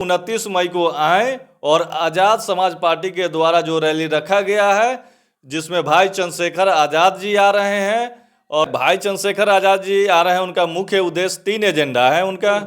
29 मई को आए और आज़ाद समाज पार्टी के द्वारा जो रैली रखा गया है, जिसमें भाई चंद्रशेखर आज़ाद जी आ रहे हैं। और भाई चंद्रशेखर आज़ाद जी आ रहे हैं, उनका मुख्य उद्देश्य 3 एजेंडा है उनका।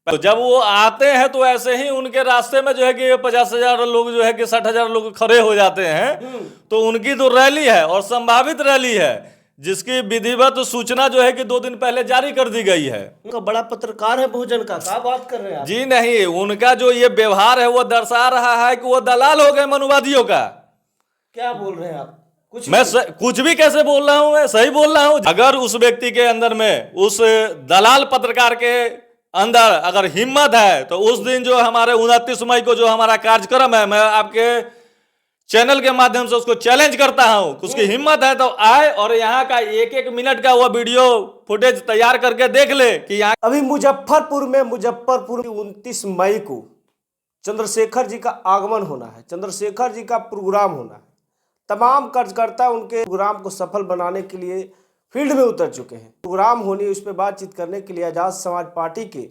तो जब वो आते हैं तो ऐसे ही उनके रास्ते में जो है कि 50,000 लोग जो है कि 60,000 लोग खड़े हो जाते हैं। तो उनकी तो रैली है और संभावित रैली है, जिसकी विधिवत सूचना जो है कि 2 दिन पहले जारी कर दी गई है। उनका बड़ा पत्रकार है बहुजन का, क्या बात कर रहे हैं आप? जी नहीं, उनका जो ये व्यवहार है वो दर्शा रहा है कि वो दलाल हो गए मनुवादियों का। क्या बोल रहे हैं आप? कुछ भी कैसे बोल रहा हूं? मैं सही बोल रहा हूं। अगर उस व्यक्ति के अंदर में, उस दलाल पत्रकार के अंदर अगर हिम्मत है, तो उस दिन जो हमारे 29 मई को जो हमारा कार्यक्रम है, मैं आपके चैनल के माध्यम से उसको चैलेंज करता हूं। उसकी हिम्मत है तो आए और यहाँ का 1-1 मिनट का वो वीडियो फुटेज तैयार करके देख ले कि यहाँ अभी मुजफ्फरपुर में 29 मई को चंद्रशेखर जी का आगमन होना है, चंद्रशेखर जी का प्रोग्राम होना है। तमाम कार्यकर्ता उनके प्रोग्राम को सफल बनाने के लिए फील्ड में उतर चुके हैं। प्रोग्राम होने उस पर बातचीत करने के लिए आज़ाद समाज पार्टी के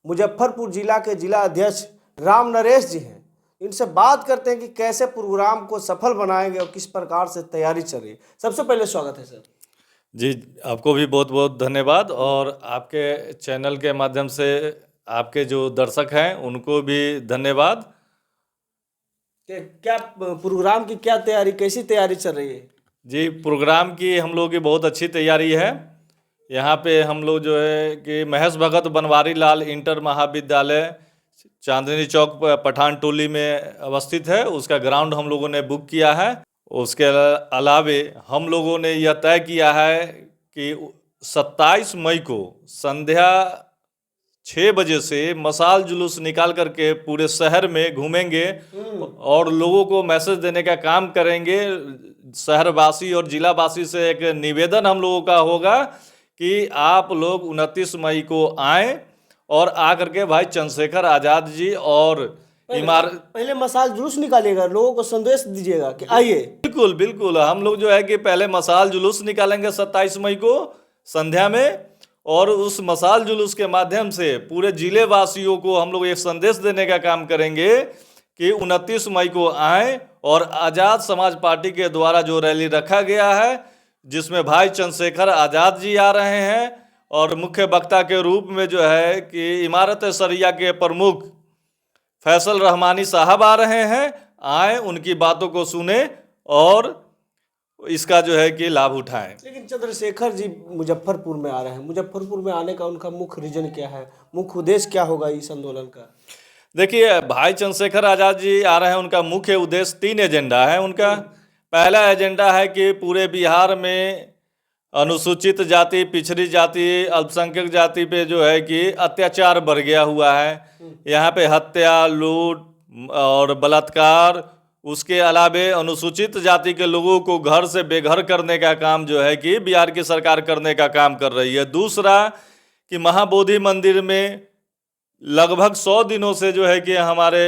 मुजफ्फरपुर जिला के जिला अध्यक्ष राम नरेश जी हैं। इनसे बात करते हैं कि कैसे प्रोग्राम को सफल बनाएंगे और किस प्रकार से तैयारी चल रही है। सबसे पहले स्वागत है सर। जी, आपको भी बहुत बहुत धन्यवाद, और आपके चैनल के माध्यम से आपके जो दर्शक हैं उनको भी धन्यवाद। क्या प्रोग्राम की क्या तैयारी, कैसी तैयारी चल रही है? जी, प्रोग्राम की हम लोगों की बहुत अच्छी तैयारी है। यहाँ पे हम लोग जो है कि महेश भगत बनवारी लाल इंटर महाविद्यालय चांदनी चौक पठान टोली में अवस्थित है, उसका ग्राउंड हम लोगों ने बुक किया है। उसके अलावे हम लोगों ने यह तय किया है कि 27 मई को संध्या 6 बजे से मशाल जुलूस निकाल करके पूरे शहर में घूमेंगे और लोगों को मैसेज देने का काम करेंगे। शहरवासी और जिलावासी से एक निवेदन हम लोगों का होगा कि आप लोग 29 मई को आएँ और आकर के भाई चंद्रशेखर आज़ाद जी और पहले मशाल जुलूस निकालिएगा, लोगों को संदेश दीजिएगा कि आइए। बिल्कुल बिल्कुल, हम लोग जो है कि पहले मशाल जुलूस निकालेंगे 27 मई को संध्या में, और उस मशाल जुलूस के माध्यम से पूरे जिले वासियों को हम लोग एक संदेश देने का काम करेंगे कि 29 मई को आएँ और आज़ाद समाज पार्टी के द्वारा जो रैली रखा गया है, जिसमें भाई चंद्रशेखर आज़ाद जी आ रहे हैं और मुख्य वक्ता के रूप में जो है कि इमारत शरिया के प्रमुख फैसल रहमानी साहब आ रहे हैं। आए, उनकी बातों को सुने और इसका जो है कि लाभ उठाएं। लेकिन चंद्रशेखर जी मुजफ्फरपुर में आ रहे हैं, मुजफ्फरपुर में आने का उनका मुख्य रीजन क्या है, मुख्य उद्देश्य क्या होगा इस आंदोलन का? देखिए, भाई चंद्रशेखर आज़ाद जी आ रहे हैं, उनका मुख्य उद्देश्य 3 एजेंडा है उनका। पहला एजेंडा है कि पूरे बिहार में अनुसूचित जाति, पिछड़ी जाति, अल्पसंख्यक जाति पे जो है कि अत्याचार बढ़ गया हुआ है। यहाँ पे हत्या, लूट और बलात्कार, उसके अलावे अनुसूचित जाति के लोगों को घर से बेघर करने का काम जो है कि बिहार की सरकार करने का काम कर रही है। दूसरा कि महाबोधि मंदिर में लगभग 100 दिनों से जो है कि हमारे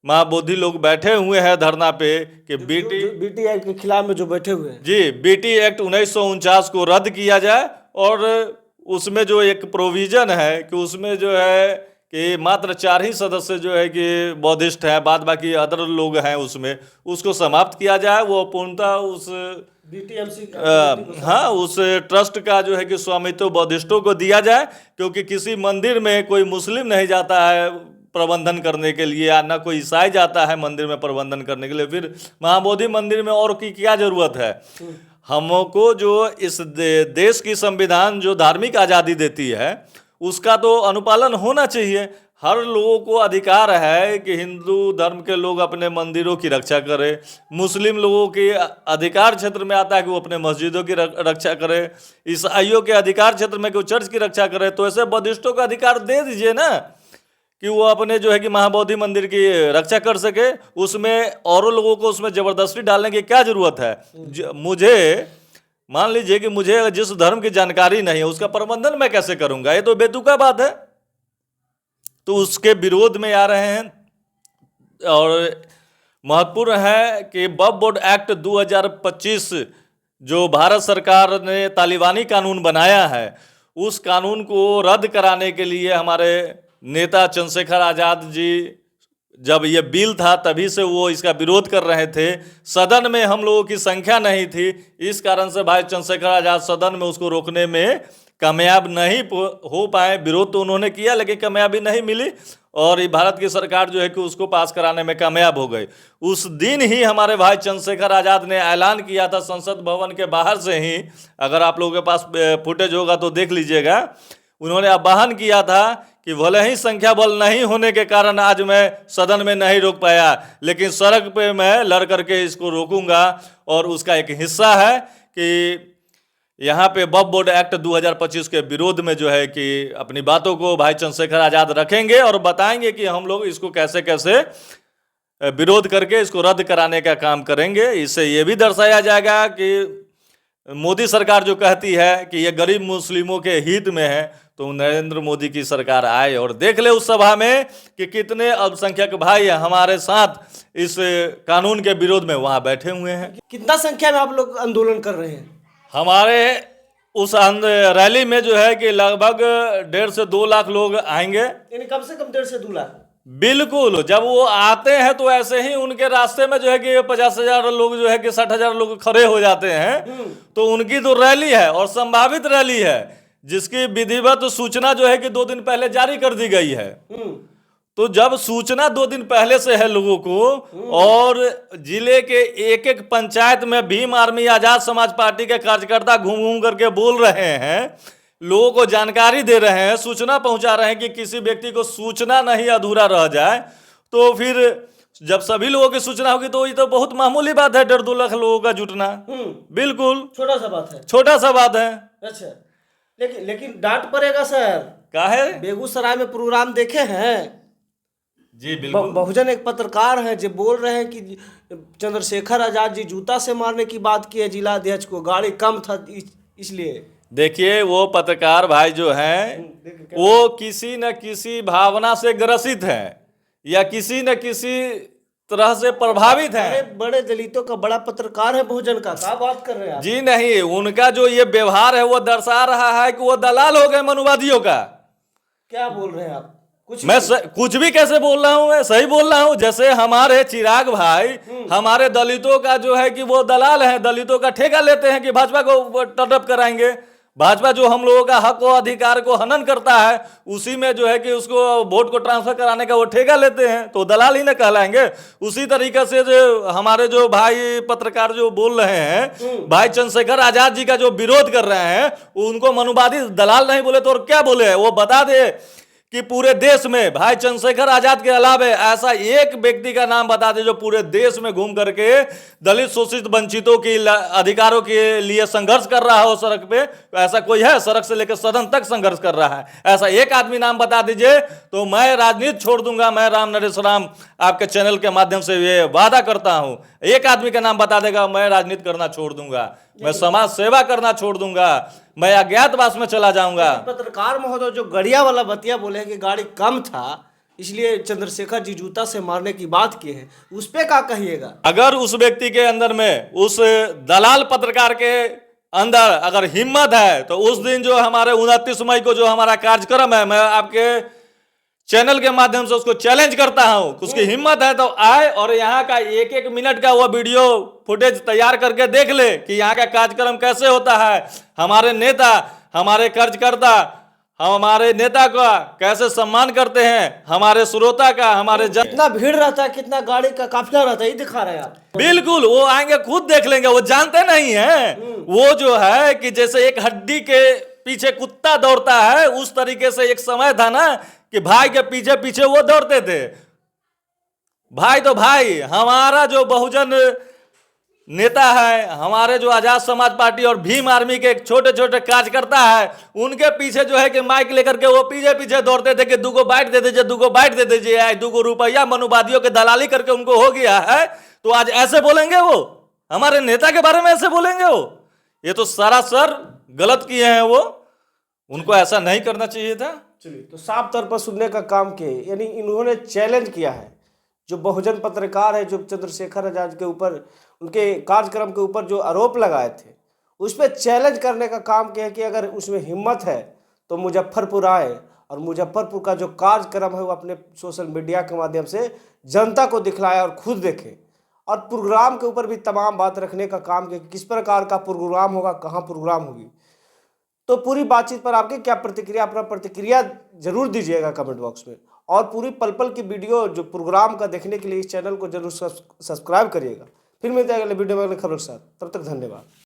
महाबोधि लोग बैठे हुए हैं धरना पे कि बीटी एक्ट के खिलाफ में जो बैठे हुए हैं। जी, बीटी एक्ट 1949 को रद्द किया जाए, और उसमें जो एक प्रोविजन है कि उसमें जो है कि मात्र 4 ही सदस्य जो है कि बौद्धिस्ट हैं, बाद बाकी अदर लोग हैं, उसमें उसको समाप्त किया जाए। वो पूर्णतः उस बीटीएमसी हाँ, उस ट्रस्ट का जो है कि स्वामित्व बौद्धिस्टों को दिया जाए, क्योंकि किसी मंदिर में कोई मुस्लिम नहीं जाता है प्रबंधन करने के लिए, या ना कोई ईसाई जाता है मंदिर में प्रबंधन करने के लिए। फिर महाबोधि मंदिर में और की क्या जरूरत है? हमको जो इस देश की संविधान जो धार्मिक आज़ादी देती है, उसका तो अनुपालन होना चाहिए। हर लोगों को अधिकार है कि हिंदू धर्म के लोग अपने मंदिरों की रक्षा करें, मुस्लिम लोगों के अधिकार क्षेत्र में आता है कि वो अपने मस्जिदों की रक्षा करें, ईसाइयों के अधिकार क्षेत्र में कि वो चर्च की रक्षा करें। तो ऐसे बौद्धिस्टों का अधिकार दे दीजिए ना कि वो अपने जो है कि महाबोधि मंदिर की रक्षा कर सके। उसमें औरों लोगों को उसमें ज़बरदस्ती डालने की क्या ज़रूरत है? मुझे मान लीजिए कि मुझे जिस धर्म की जानकारी नहीं है, उसका प्रबंधन मैं कैसे करूंगा? ये तो बेतुका बात है। तो उसके विरोध में आ रहे हैं। और महत्वपूर्ण है कि वक्फ बोर्ड एक्ट 2025 जो भारत सरकार ने तालिबानी कानून बनाया है, उस कानून को रद्द कराने के लिए हमारे नेता चंद्रशेखर आज़ाद जी जब ये बिल था तभी से वो इसका विरोध कर रहे थे। सदन में हम लोगों की संख्या नहीं थी, इस कारण से भाई चंद्रशेखर आजाद सदन में उसको रोकने में कामयाब नहीं हो पाए। विरोध तो उन्होंने किया लेकिन कामयाबी नहीं मिली, और ये भारत की सरकार जो है कि उसको पास कराने में कामयाब हो गई। उस दिन ही हमारे भाई चंद्रशेखर आजाद ने ऐलान किया था संसद भवन के बाहर से ही, अगर आप लोगों के पास फुटेज होगा तो देख लीजिएगा, उन्होंने आह्वान किया था कि भले ही संख्या बल नहीं होने के कारण आज मैं सदन में नहीं रोक पाया, लेकिन सड़क पे मैं लड़ करके इसको रोकूंगा। और उसका एक हिस्सा है कि यहाँ पे वक्फ बोर्ड एक्ट 2025 के विरोध में जो है कि अपनी बातों को भाई चंद्रशेखर आजाद रखेंगे और बताएंगे कि हम लोग इसको कैसे कैसे विरोध करके इसको रद्द कराने का काम करेंगे। इससे ये भी दर्शाया जाएगा कि मोदी सरकार जो कहती है कि ये गरीब मुस्लिमों के हित में है, तो नरेंद्र मोदी की सरकार आए और देख ले उस सभा में कि कितने अल्पसंख्यक भाई हमारे साथ इस कानून के विरोध में वहां बैठे हुए हैं। कितना संख्या में आप लोग आंदोलन कर रहे हैं? हमारे उस रैली में जो है कि लगभग 1.5 से 2 लाख लोग आएंगे, यानी कम से कम 1.5 से 2 लाख। बिल्कुल। जब वो आते हैं तो ऐसे ही उनके रास्ते में जो है कि 50,000 लोग जो है कि 60,000 लोग खड़े हो जाते हैं, तो उनकी तो रैली है और संभावित रैली है जिसकी विधिवत सूचना जो है कि 2 दिन पहले जारी कर दी गई है। तो जब सूचना 2 दिन पहले से है लोगों को, और जिले के एक एक पंचायत में भीम आर्मी आजाद समाज पार्टी के कार्यकर्ता घूम घूम करके बोल रहे हैं, लोगों को जानकारी दे रहे हैं, सूचना पहुंचा रहे हैं कि किसी व्यक्ति को सूचना नहीं अधूरा रह जाए, तो फिर जब सभी लोगों की सूचना होगी तो ये तो बहुत मामूली बात है 1.5-2 लाख लोगों का जुटना। बिल्कुल छोटा सा बात है। छोटा सा बात है। अच्छा, लेकिन डांट पड़ेगा सर। काहे? बेगूसराय में प्रोग्राम देखे हैं जी बिल्कुल। बहुजन एक पत्रकार हैं जो बोल रहे हैं कि चंद्रशेखर आजाद जी जूता से मारने की बात की है जिला अध्यक्ष को, गाड़ी कम था इसलिए। देखिए वो पत्रकार भाई जो हैं वो किसी न किसी भावना से ग्रसित हैं या किसी न किसी तरह से प्रभावित हैं। बड़े दलितों का बड़ा पत्रकार है बहुजन का, क्या बात कर रहे हैं आप? जी नहीं, उनका जो ये व्यवहार है वो दर्शा रहा है कि वो दलाल हो गए मनुवादियों का। क्या बोल रहे हैं आप? कुछ भी कैसे बोल रहा हूं? मैं सही बोल रहा हूं। जैसे हमारे चिराग भाई हमारे दलितों का जो है कि वो दलाल है, दलितों का ठेका लेते हैं कि भाजपा को टर्नअप कराएंगे। भाजपा जो हम लोगों का हक और अधिकार को हनन करता है, उसी में जो है कि उसको वोट को ट्रांसफर कराने का वो ठेका लेते हैं, तो दलाल ही ना कहलाएंगे। उसी तरीके से जो हमारे जो भाई पत्रकार जो बोल रहे हैं, भाई चंद्रशेखर आजाद जी का जो विरोध कर रहे हैं, उनको मनुवादी दलाल नहीं बोले तो और क्या बोले? वो बता दे कि पूरे देश में भाई चंद्रशेखर आजाद के अलावा ऐसा एक व्यक्ति का नाम बता दे जो पूरे देश में घूम करके दलित शोषित वंचितों के अधिकारों के लिए संघर्ष कर रहा हो सड़क पे। ऐसा कोई है? सड़क से लेकर सदन तक संघर्ष कर रहा है, ऐसा एक आदमी नाम बता दीजिए तो मैं राजनीति छोड़ दूंगा। मैं राम नरेश राम आपके चैनल के माध्यम से ये वादा करता हूं, एक आदमी का नाम बता देगा मैं राजनीति करना छोड़ दूंगा, मैं समाज सेवा करना छोड़ दूंगा, मैं अज्ञातवास में चला जाऊंगा। पत्रकार महोदय जो गड़िया वाला बतिया बोले कि गाड़ी कम था इसलिए चंद्रशेखर जी जूता से मारने की बात की है, उस पे क्या कहिएगा? अगर उस व्यक्ति के अंदर में, उस दलाल पत्रकार के अंदर अगर हिम्मत है तो उस दिन जो हमारे 29 मई को जो हमारा कार्यक्रम है, मैं आपके चैनल के माध्यम से उसको चैलेंज करता हूं, उसकी हिम्मत है तो आए और यहाँ का एक एक मिनट का वो वीडियो फुटेज तैयार करके देख ले कि यहाँ का कार्यक्रम कैसे होता है, हमारे नेता, हमारे कार्यकर्ता हमारे नेता का कैसे सम्मान करते हैं, हमारे श्रोता का, हमारे कितना भीड़ रहता है, कितना गाड़ी का काफिला रहता है, ये दिखा रहे हैं आप। बिल्कुल, वो आएंगे खुद देख लेंगे, वो जानते नहीं है। वो जो है कि जैसे एक हड्डी के पीछे कुत्ता दौड़ता है, उस तरीके से एक समय था ना कि भाई के पीछे पीछे वो दौड़ते थे। भाई तो भाई, हमारा जो बहुजन नेता है, हमारे जो आजाद समाज पार्टी और भीम आर्मी के छोटे छोटे कार्यकर्ता है, उनके पीछे जो है कि माइक लेकर के वो पीछे पीछे दौड़ते थे कि 2 बाइट दे दीजिए, 2 बाइट दे दीजिए, 2 रुपया मनुवादियों के दलाली करके उनको हो गया है। तो आज ऐसे बोलेंगे वो, हमारे नेता के बारे में ऐसे बोलेंगे वो? ये तो सरासर गलत किए हैं वो, उनको ऐसा नहीं करना चाहिए था। चलिए, तो साफ तौर पर सुनने का काम किए, यानी इन्होंने चैलेंज किया है जो बहुजन पत्रकार है, जो चंद्रशेखर आजाद के ऊपर, उनके कार्यक्रम के ऊपर जो आरोप लगाए थे, उस पर चैलेंज करने का काम किया कि अगर उसमें हिम्मत है तो मुजफ्फरपुर आए और मुजफ्फरपुर का जो कार्यक्रम है वो अपने सोशल मीडिया के माध्यम से जनता को दिखलाए और खुद देखे, और प्रोग्राम के ऊपर भी तमाम बात रखने का काम किया कि किस प्रकार का प्रोग्राम होगा, कहाँ प्रोग्राम होगी। तो पूरी बातचीत पर आपकी क्या प्रतिक्रिया, अपना प्रतिक्रिया जरूर दीजिएगा कमेंट बॉक्स में, और पूरी पल पल की वीडियो जो प्रोग्राम का देखने के लिए इस चैनल को जरूर सब्सक्राइब करिएगा। फिर मिलते हैं अगले वीडियो में अगले खबर के साथ, तब तक धन्यवाद।